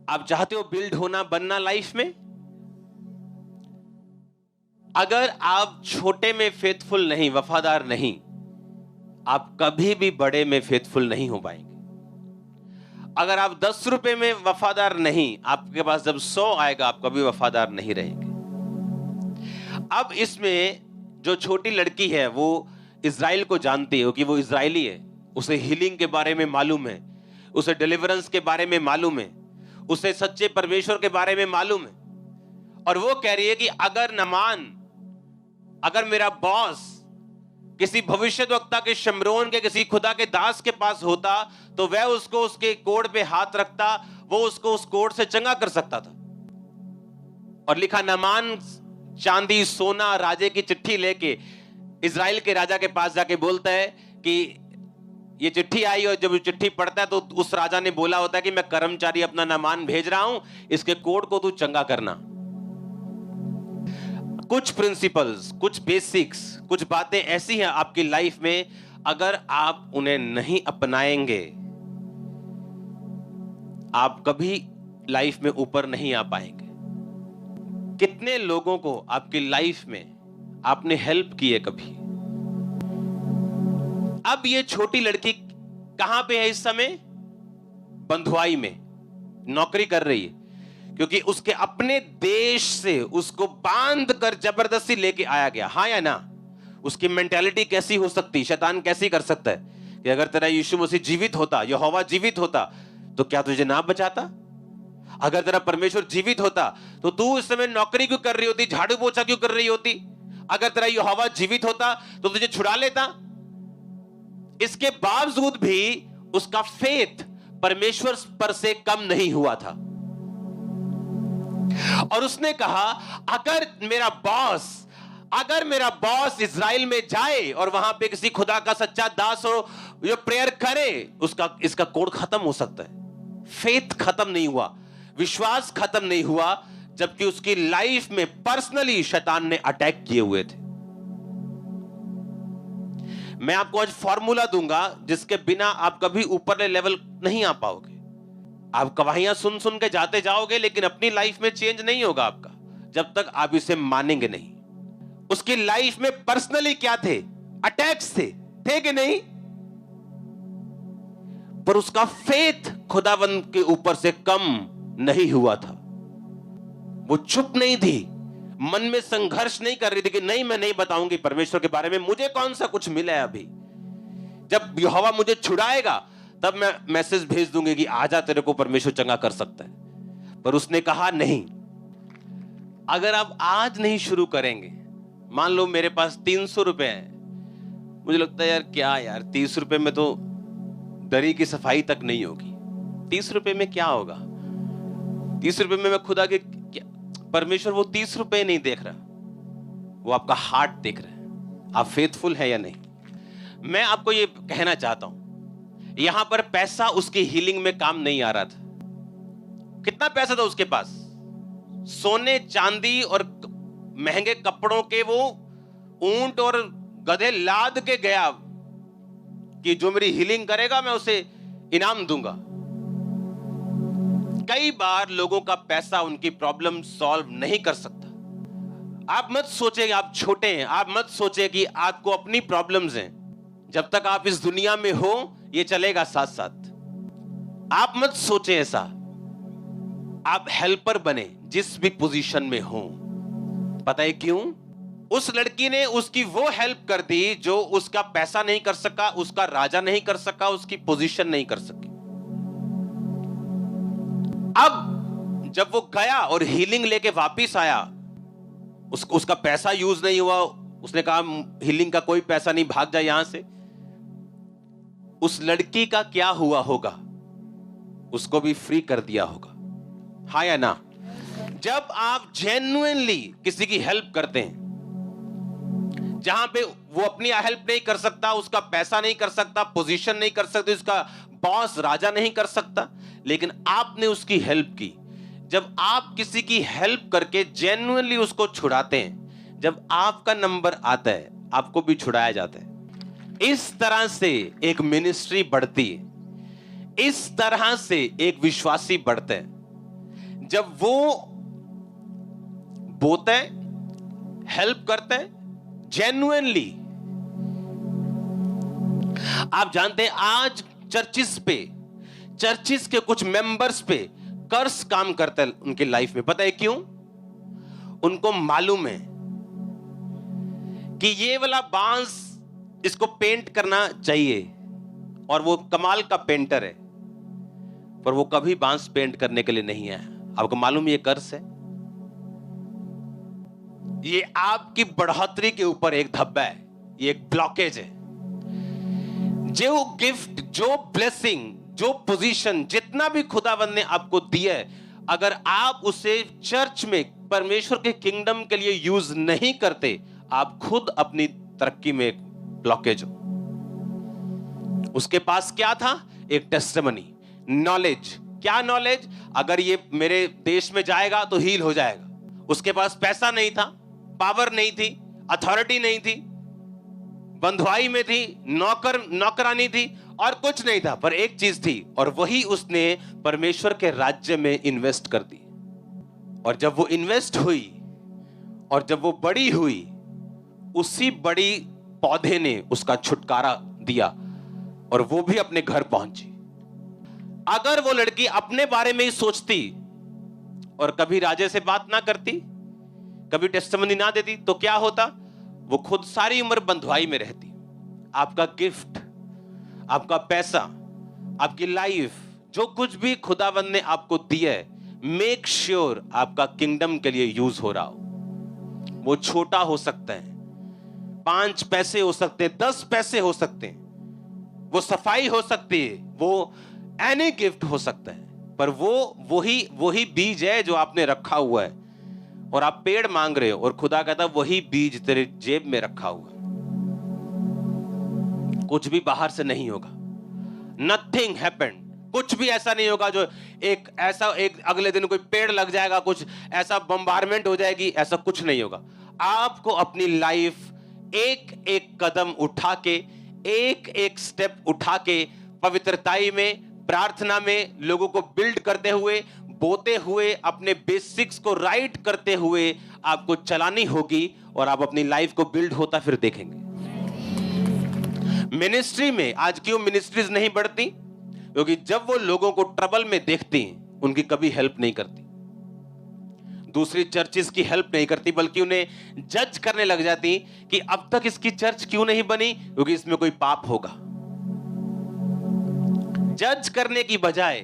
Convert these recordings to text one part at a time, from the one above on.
आप चाहते हो बिल्ड होना, बनना लाइफ में? अगर आप छोटे में फेथफुल नहीं, वफादार नहीं, आप कभी भी बड़े में फेथफुल नहीं हो पाएंगे। अगर आप 10 रुपए में वफादार नहीं, आपके पास जब 100 आएगा, आप कभी वफादार नहीं रहेंगे। अब इसमें जो छोटी लड़की है वो इज़राइल को जानती है कि वो इज़राइली है, उसे हीलिंग के बारे में मालूम है, उसे डिलीवरेंस के बारे में मालूम है, उसे सच्चे परमेश्वर के बारे में मालूम है। और वो कह रही है कि अगर मेरा बॉस किसी भविष्यद्वक्ता के, शमरोन के, किसी खुदा के दास के पास होता तो वह उसको उसके कोढ़ पे हाथ रखता, वो उसको उस कोढ़ से चंगा कर सकता था। और लिखा, नामान चांदी सोना राजे की चिट्ठी लेके इज़राइल के राजा के पास जाके बोलता है कि ये चिट्ठी आई, और जब ये चिट्ठी पढ़ता है तो उस राजा ने बोला होता है कि मैं कर्मचारी अपना नामान भेज रहा हूं, इसके कोढ़ को तू चंगा करना। कुछ प्रिंसिपल्स, कुछ बेसिक्स, कुछ बातें ऐसी हैं आपकी लाइफ में, अगर आप उन्हें नहीं अपनाएंगे, आप कभी लाइफ में ऊपर नहीं आ पाएंगे। कितने लोगों को आपकी लाइफ में आपने हेल्प की है कभी? अब ये छोटी लड़की कहां पे है इस समय? बंधुआई में नौकरी कर रही है, क्योंकि उसके अपने देश से उसको बांध कर जबरदस्ती लेके आया गया। हाँ या ना? उसकी मेंटालिटी कैसी हो सकती, शैतान कैसी कर सकता है कि अगर तेरा यीशु मसीह जीवित होता, यहोवा जीवित होता, तो क्या तुझे ना बचाता? अगर तेरा परमेश्वर जीवित होता तो तू इस समय नौकरी क्यों कर रही होती, झाड़ू पोछा क्यों कर रही होती? अगर तेरा यहोवा जीवित होता तो तुझे छुड़ा लेता। इसके बावजूद भी उसका फेथ परमेश्वर पर से कम नहीं हुआ था। और उसने कहा, अगर मेरा बॉस इज़राइल में जाए और वहां पे किसी खुदा का सच्चा दास हो, जो प्रेयर करे, इसका कोड खत्म हो सकता है। फेथ खत्म नहीं हुआ, विश्वास खत्म नहीं हुआ, जबकि उसकी लाइफ में पर्सनली शैतान ने अटैक किए हुए थे। मैं आपको आज फॉर्मूला दूंगा जिसके बिना आप कभी ऊपर लेवल नहीं आ पाओगे। आप गवाहियां सुन सुन के जाते जाओगे, लेकिन अपनी लाइफ में चेंज नहीं होगा आपका जब तक आप इसे मानेंगे नहीं। उसकी लाइफ में पर्सनली क्या थे? अटैक्स थे कि नहीं? पर उसका फेथ खुदावंद के ऊपर से कम नहीं हुआ था। वो चुप नहीं थी, मन में संघर्ष नहीं कर रही थी कि नहीं, मैं नहीं बताऊंगी परमेश्वर के बारे में, मुझे कौन सा कुछ मिला है अभी। जब यहोवा मुझे छुड़ाएगा तब मैं मैसेज भेज दूंगी कि आजा, तेरे को परमेश्वर चंगा कर सकता है। पर उसने कहा नहीं। अगर आप आज नहीं शुरू करेंगे, मान लो मेरे पास 300 रुपए है, मुझे लगता है यार 30 रुपए में तो दरी की सफाई तक नहीं होगी। 30 रुपए में क्या होगा? 30 रुपए में मैं खुदा के परमेश्वर वो 30 रुपए नहीं देख रहा, वो आपका हार्ट देख रहा है। आप फेथफुल है या नहीं? मैं आपको ये कहना चाहता हूं, यहां पर पैसा उसकी हीलिंग में काम नहीं आ रहा था। कितना पैसा था उसके पास? सोने चांदी और महंगे कपड़ों के वो ऊंट और गधे लाद के गया कि जो मेरी हीलिंग करेगा मैं उसे इनाम दूंगा। कई बार लोगों का पैसा उनकी प्रॉब्लम सॉल्व नहीं कर सकता। आप मत सोचें आप छोटे हैं, आप मत सोचें कि आपको अपनी प्रॉब्लम्स हैं। जब तक आप इस दुनिया में हो ये चलेगा साथ साथ। आप मत सोचें ऐसा। आप हेल्पर बने जिस भी पोजीशन में हो। पता है क्यों? उस लड़की ने उसकी वो हेल्प कर दी जो उसका पैसा नहीं कर सका, उसका राजा नहीं कर सका, उसकी पोजीशन नहीं कर सकी। अब जब वो गया और हीलिंग लेके वापिस आया, उसका पैसा यूज नहीं हुआ। उसने कहा हीलिंग का कोई पैसा नहीं, भाग जा यहां से। उस लड़की का क्या हुआ होगा? उसको भी फ्री कर दिया होगा। हाँ या ना? जब आप जेन्युइनली किसी की हेल्प करते हैं, जहां पे वो अपनी हेल्प नहीं कर सकता, उसका पैसा नहीं कर सकता, पोजीशन नहीं कर सकता, उसका बॉस राजा नहीं कर सकता, लेकिन आपने उसकी हेल्प की। जब आप किसी की हेल्प करके जेन्युइनली उसको छुड़ाते हैं, जब आपका नंबर आता है आपको भी छुड़ाया जाता है। इस तरह से एक मिनिस्ट्री बढ़ती है, इस तरह से एक विश्वासी बढ़ते हैं। जब वो बोते हैं, हेल्प करते हैं जेन्युइनली। आप जानते हैं आज चर्चिस के कुछ मेंबर्स पे कर्स काम करता है उनकी लाइफ में। पता है क्यों? उनको मालूम है कि ये वाला बांस इसको पेंट करना चाहिए और वो कमाल का पेंटर है, पर वो कभी बांस पेंट करने के लिए नहीं है। आपको मालूम ये कर्स है? ये आपकी बढ़ोतरी के ऊपर एक धब्बा है, ये एक ब्लॉकेज है। जो गिफ्ट, जो ब्लेसिंग, जो पोजीशन, जितना भी खुदावंद ने आपको दिया है, अगर आप उसे चर्च में परमेश्वर के किंगडम के लिए यूज नहीं करते, आप खुद अपनी तरक्की में एक ब्लॉकेज हो। उसके पास क्या था? एक टेस्टिमनी, नॉलेज। क्या नॉलेज? अगर ये मेरे देश में जाएगा तो हील हो जाएगा। उसके पास पैसा नहीं था, पावर नहीं थी, अथॉरिटी नहीं थी, बंधुआई में थी, नौकरानी थी और कुछ नहीं था, पर एक चीज थी, और वही उसने परमेश्वर के राज्य में इन्वेस्ट कर दी। और जब वो इन्वेस्ट हुई और जब वो बड़ी हुई, उसी बड़ी पौधे ने उसका छुटकारा दिया और वो भी अपने घर पहुंची। अगर वो लड़की अपने बारे में ही सोचती और कभी राजे से बात ना करती, कभी टेस्टिमनी ना देती, तो क्या होता? वो खुद सारी उम्र बंधुआई में रहती। आपका गिफ्ट, आपका पैसा, आपकी लाइफ, जो कुछ भी खुदावंद ने आपको दिया है, मेक श्योर आपका किंगडम के लिए यूज हो रहा हो। वो छोटा हो सकता है, 5 पैसे हो सकते हैं, 10 पैसे हो सकते हैं, वो सफाई हो सकती है, वो एनी गिफ्ट हो सकता है, पर वो वही बीज है जो आपने रखा हुआ है और आप पेड़ मांग रहे हो, और खुदा कहता वही बीज तेरे जेब में रखा हुआ है। कुछ भी बाहर से नहीं होगा, नथिंग हैपेंड। कुछ भी ऐसा नहीं होगा जो एक अगले दिन कोई पेड़ लग जाएगा, कुछ ऐसा बम्बारमेंट हो जाएगी, ऐसा कुछ नहीं होगा। आपको अपनी लाइफ एक एक कदम उठा के, एक एक स्टेप उठा के, पवित्रताई में, प्रार्थना में, लोगों को बिल्ड करते हुए, बोते हुए, अपने बेसिक्स को राइट करते हुए आपको चलानी होगी, और आप अपनी लाइफ को बिल्ड होता फिर देखेंगे। मिनिस्ट्री में आज क्यों मिनिस्ट्रीज नहीं बढ़ती? क्योंकि जब वो लोगों को ट्रबल में देखती, उनकी कभी हेल्प नहीं करती, दूसरी चर्चेस की हेल्प नहीं करती, बल्कि उन्हें जज करने लग जाती कि अब तक इसकी चर्च क्यों नहीं बनी, क्योंकि इसमें कोई पाप होगा। जज करने की बजाय,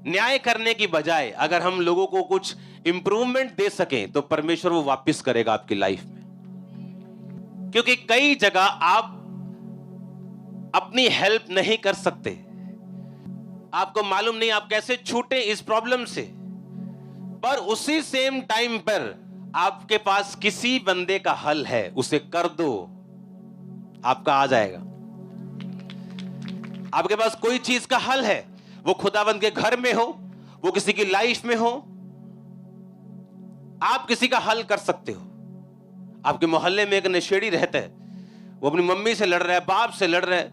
न्याय करने की बजाय, अगर हम लोगों को कुछ इंप्रूवमेंट दे सकें, तो परमेश्वर वो वापस करेगा आपकी लाइफ में। क्योंकि कई जगह आप अपनी हेल्प नहीं कर सकते, आपको मालूम नहीं आप कैसे छूटे इस प्रॉब्लम से, पर उसी सेम टाइम पर आपके पास किसी बंदे का हल है, उसे कर दो, आपका आ जाएगा। आपके पास कोई चीज का हल है, वो खुदावंद के घर में हो, वो किसी की लाइफ में हो, आप किसी का हल कर सकते हो। आपके मोहल्ले में एक नशेड़ी रहता है, वो अपनी मम्मी से लड़ रहा है, बाप से लड़ रहा है,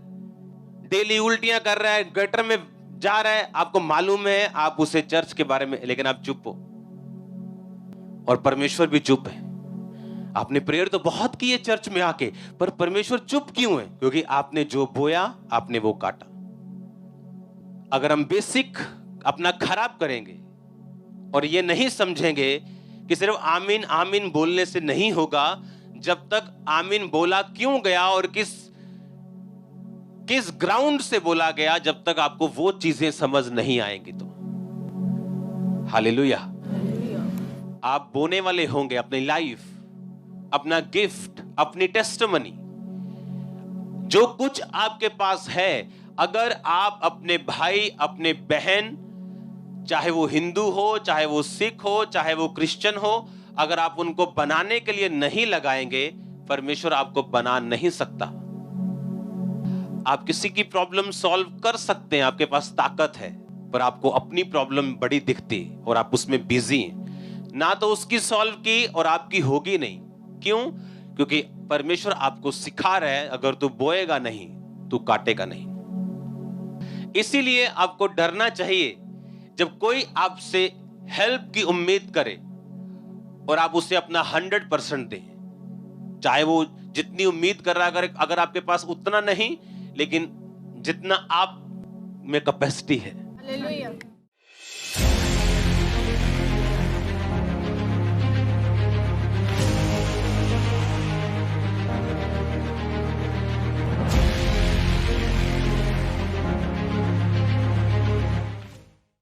डेली उल्टियां कर रहा है, गटर में जा रहा है, आपको मालूम है, आप उसे चर्च के बारे में, लेकिन आप चुप हो, और परमेश्वर भी चुप है। आपने प्रेयर तो बहुत की है चर्च में आके, पर परमेश्वर चुप क्यों है? क्योंकि आपने जो बोया, आपने वो काटा। अगर हम बेसिक अपना खराब करेंगे और ये नहीं समझेंगे कि सिर्फ आमीन आमीन बोलने से नहीं होगा, जब तक आमीन बोला क्यों गया और किस ग्राउंड से बोला गया, जब तक आपको वो चीजें समझ नहीं आएंगी, तो हालेलुया। आप बोने वाले होंगे अपनी लाइफ, अपना गिफ्ट, अपनी टेस्टिमनी, जो कुछ आपके पास है। अगर आप अपने भाई, अपने बहन, चाहे वो हिंदू हो, चाहे वो सिख हो, चाहे वो क्रिश्चियन हो, अगर आप उनको बनाने के लिए नहीं लगाएंगे, परमेश्वर आपको बना नहीं सकता। आप किसी की प्रॉब्लम सॉल्व कर सकते हैं, आपके पास ताकत है, पर आपको अपनी प्रॉब्लम बड़ी दिखती और आप उसमें बिजी हैं। ना तो उसकी सॉल्व की और आपकी होगी नहीं। क्यों? क्योंकि परमेश्वर आपको सिखा रहा है, अगर तू बोएगा नहीं, तू काटेगा नहीं। इसीलिए आपको डरना चाहिए जब कोई आपसे हेल्प की उम्मीद करे और आप उसे अपना 100% दें, चाहे वो जितनी उम्मीद कर रहा है, अगर आपके पास उतना नहीं, लेकिन जितना आप में कैपेसिटी है,